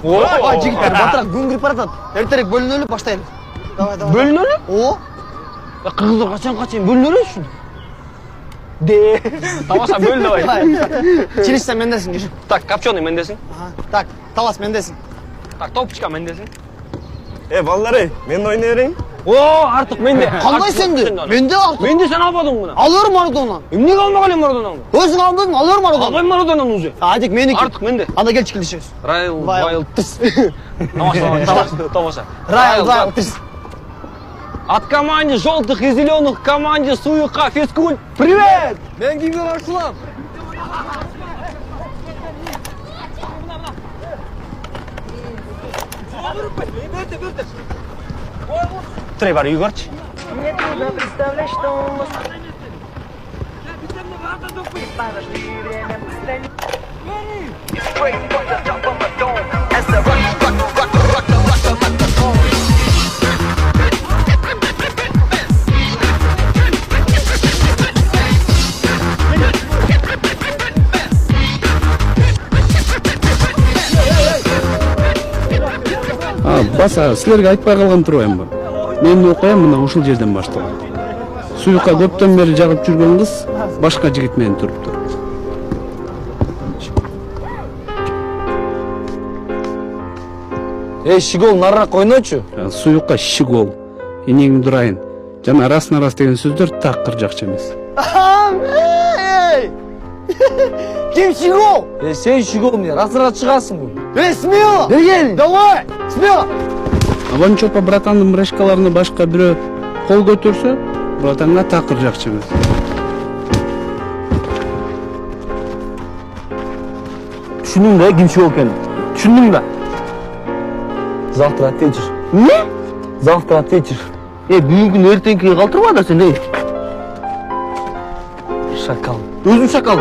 Жигиттер, батыраак күн кирип баратат. Эртерээк бөлүнөлү баштайлы. Давай. Бөлүнөлү? О. Кыргыздар качанга чейин бөлүнөлү ушул? Тамаша бөл давай. Чилишсен мендесиң, жүр. Так, копченый мендесиң. Так, талас мендесиң. Так, топчка мендесиң. Балдар, мен ойнай берейин. О, артык менде. Кандай сенде? Менде артык. Менде сен албадың мына. Алыр Марадонаны. Эмнеге алмак элем Марадонаны? Өзүң албадың, алыр Марадонаны. Албайм Марадонаны уже. Адик меники. Артык менде. Анда келчи келишебиз. Райл тыс. Тамаша. Райл тыс. От команде желтых и зеленых команде Суюка физкульт. Привет! Мен кимге каршылам? Трей бар үйгө барчы. Мне трудно представлять, что он может... Время быстрее. Баса, силерге айтпай калган турбайм ба? Менин окуям мына ушул жерден башталат. Суюкка көптөн бери жагып жүргөн кыз башка жигит менен туруптур. Шигол нарыраак ойночу. Суюкка шигол, энеңди дурайын. Жана раз деген сөздөр так кыржакчы эмес. Ким Шигол? Сен Шигол эмне? Расыра чыгасың бу. Смело. Бергел. Давай. Смело. Аванчопа братандын мрешкаларына башка бирөө кол көтөрсө, братанга так кыржакчы эмес. Түшүндүң да ким Шигол экенин? Түшүндүң да? Завтра ответишь. Не? Завтра ответишь. Бүгүнкүн эртеңкиге калтырма да сен, Шакал. Өзүң шакал.